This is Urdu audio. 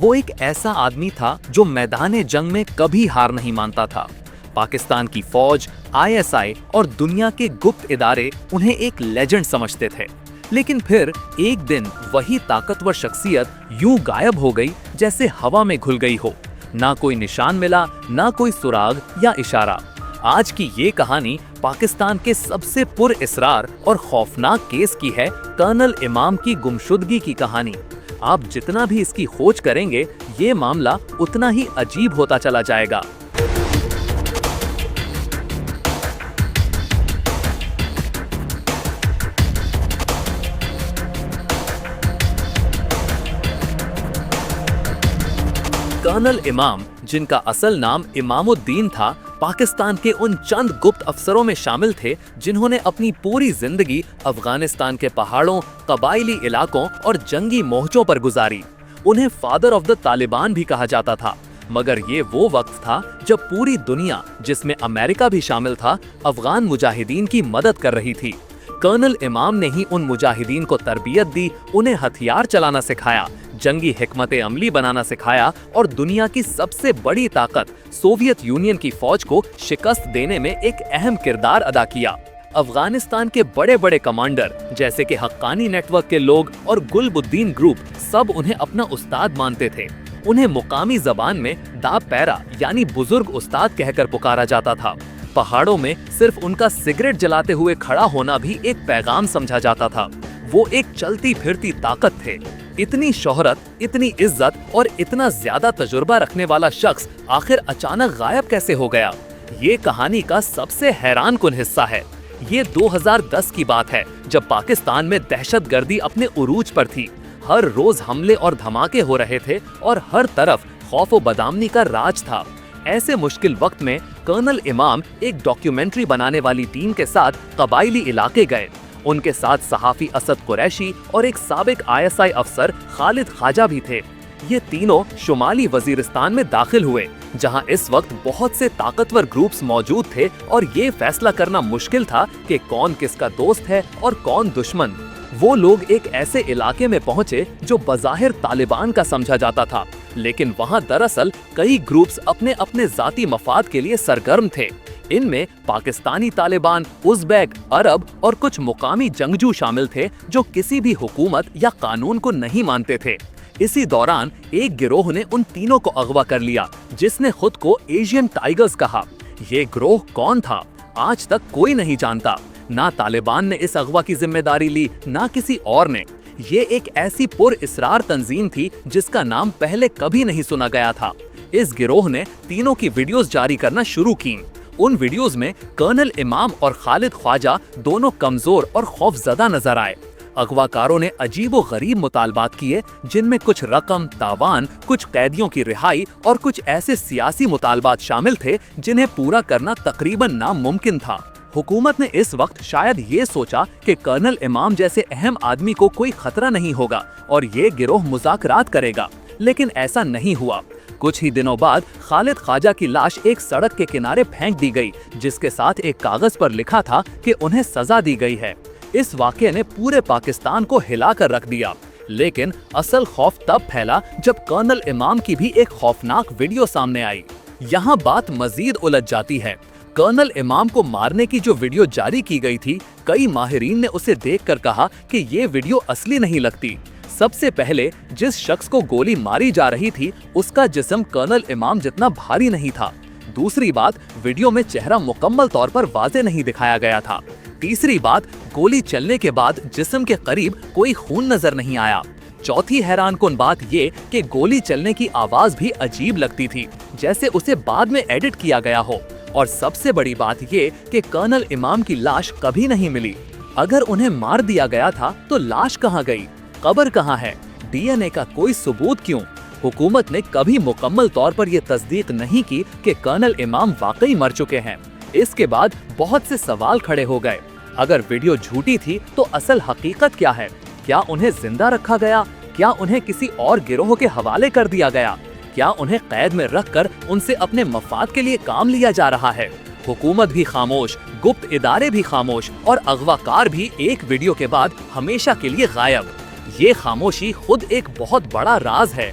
وہ ایک ایسا آدمی تھا جو میدان جنگ میں کبھی ہار نہیں مانتا تھا۔ پاکستان کی فوج، ISI اور دنیا کے گپت ادارے انہیں ایک لیجنڈ سمجھتے تھے، لیکن پھر ایک دن وہی طاقتور شخصیت یوں غائب ہو گئی جیسے ہوا میں گھل گئی ہو۔ نہ کوئی نشان ملا، نہ کوئی سراغ یا اشارہ۔ آج کی یہ کہانی پاکستان کے سب سے پر اسرار اور خوفناک کیس کی ہے، کرنل امام کی گمشدگی کی کہانی۔ آپ جتنا بھی اس کی کھوج کریں گے، یہ معاملہ اتنا ہی عجیب ہوتا چلا جائے گا۔ کرنل امام، جن کا اصل نام امام الدین تھا، پاکستان کے ان چند گپت افسروں میں شامل تھے جنہوں نے اپنی پوری زندگی افغانستان کے پہاڑوں، قبائلی علاقوں اور جنگی موہجوں پر گزاری۔ انہیں فادر آف دا طالبان بھی کہا جاتا تھا، مگر یہ وہ وقت تھا جب پوری دنیا، جس میں امریکہ بھی شامل تھا، افغان مجاہدین کی مدد کر رہی تھی۔ کرنل امام نے ہی ان مجاہدین کو تربیت دی، انہیں ہتھیار چلانا سکھایا، جنگی حکمت عملی بنانا سکھایا اور دنیا کی سب سے بڑی طاقت سوویت یونین کی فوج کو شکست دینے میں ایک اہم کردار ادا کیا۔ افغانستان کے بڑے بڑے کمانڈر جیسے کہ حقانی نیٹ ورک کے لوگ اور گلب الدین گروپ سب انہیں اپنا استاد مانتے تھے۔ انہیں مقامی زبان میں دا پیرا یعنی بزرگ استاد کہہ کر پکارا جاتا تھا۔ پہاڑوں میں صرف ان کا سگریٹ جلاتے ہوئے کھڑا ہونا بھی ایک پیغام سمجھا جاتا تھا۔ وہ ایک چلتی پھرتی طاقت تھے۔ اتنی شہرت، اتنی عزت اور اتنا زیادہ تجربہ رکھنے والا شخص آخر اچانک غائب کیسے ہو گیا؟ یہ کہانی کا سب سے حیران کن حصہ ہے۔ یہ 2010 کی بات ہے، جب پاکستان میں دہشت گردی اپنے عروج پر تھی۔ ہر روز حملے اور دھماکے ہو رہے تھے اور ہر طرف خوف و بدامنی کا راج تھا۔ ایسے مشکل وقت میں کرنل امام ایک ڈاکیومنٹری بنانے والی ٹیم کے ساتھ قبائلی علاقے گئے۔ ان کے ساتھ صحافی اسد قریشی اور ایک سابق ISI افسر خالد خواجہ بھی تھے۔ یہ تینوں شمالی وزیرستان میں داخل ہوئے، جہاں اس وقت بہت سے طاقتور گروپس موجود تھے اور یہ فیصلہ کرنا مشکل تھا کہ کون کس کا دوست ہے اور کون دشمن۔ وہ لوگ ایک ایسے علاقے میں پہنچے جو بظاہر طالبان کا سمجھا جاتا تھا، لیکن وہاں دراصل کئی گروپس اپنے اپنے ذاتی مفاد کے لیے سرگرم تھے۔ ان میں پاکستانی طالبان، ازبیک، عرب اور کچھ مقامی جنگجو شامل تھے جو کسی بھی حکومت یا قانون کو نہیں مانتے تھے۔ اسی دوران ایک گروہ نے ان تینوں کو اغوا کر لیا، جس نے خود کو ایشین ٹائیگرز کہا۔ یہ گروہ کون تھا؟ آج تک کوئی نہیں جانتا۔ نہ طالبان نے اس اغوا کی ذمہ داری لی، نہ کسی اور نے۔ یہ ایک ایسی پر اسرار تنظیم تھی جس کا نام پہلے کبھی نہیں سنا گیا تھا۔ اس گروہ نے تینوں کی ویڈیوز جاری کرنا شروع کی۔ ان ویڈیوز میں کرنل امام اور خالد خواجہ دونوں کمزور اور خوف زدہ نظر آئے۔ اغواکاروں نے عجیب و غریب مطالبات کیے، جن میں کچھ رقم، تاوان، کچھ قیدیوں کی رہائی اور کچھ ایسے سیاسی مطالبات شامل تھے جنہیں پورا کرنا تقریباً ناممکن تھا۔ حکومت نے اس وقت شاید یہ سوچا کہ کرنل امام جیسے اہم آدمی کو کوئی خطرہ نہیں ہوگا اور یہ گروہ مذاکرات کرے گا، لیکن ایسا نہیں ہوا۔ کچھ ہی دنوں بعد خالد خواجہ کی لاش ایک سڑک کے کنارے پھینک دی گئی، جس کے ساتھ ایک کاغذ پر لکھا تھا کہ انہیں سزا دی گئی ہے۔ اس واقعے نے پورے پاکستان کو ہلا کر رکھ دیا، لیکن اصل خوف تب پھیلا جب کرنل امام کی بھی ایک خوفناک ویڈیو سامنے آئی۔ یہاں بات مزید الجھ جاتی ہے۔ کرنل امام کو مارنے کی جو ویڈیو جاری کی گئی تھی، کئی ماہرین نے اسے دیکھ کر کہا کہ یہ ویڈیو اصلی نہیں لگتی۔ سب سے پہلے جس شخص کو گولی ماری جا رہی تھی، اس کا جسم کرنل امام جتنا بھاری نہیں تھا۔ دوسری بات، ویڈیو میں چہرہ مکمل طور پر واضح نہیں دکھایا گیا تھا۔ تیسری بات، گولی چلنے کے بعد جسم کے قریب کوئی خون نظر نہیں آیا۔ چوتھی حیران کن بات یہ کہ گولی چلنے کی آواز بھی عجیب لگتی تھی، جیسے اسے بعد میں ایڈٹ کیا گیا ہو۔ اور سب سے بڑی بات یہ کہ کرنل امام کی لاش کبھی نہیں ملی۔ اگر انہیں مار دیا گیا تھا تو لاش کہاں گئی؟ قبر کہاں ہے؟ DNA کا کوئی ثبوت کیوں؟ حکومت نے کبھی مکمل طور پر یہ تصدیق نہیں کی کہ کرنل امام واقعی مر چکے ہیں۔ اس کے بعد بہت سے سوال کھڑے ہو گئے۔ اگر ویڈیو جھوٹی تھی تو اصل حقیقت کیا ہے؟ کیا انہیں زندہ رکھا گیا؟ کیا انہیں کسی اور گروہ کے حوالے کر دیا گیا؟ کیا انہیں قید میں رکھ کر ان سے اپنے مفاد کے لیے کام لیا جا رہا ہے؟ حکومت بھی خاموش، گپت ادارے بھی خاموش اور اغواکار بھی ایک ویڈیو کے بعد ہمیشہ کے لیے غائب۔ یہ خاموشی خود ایک بہت بڑا راز ہے۔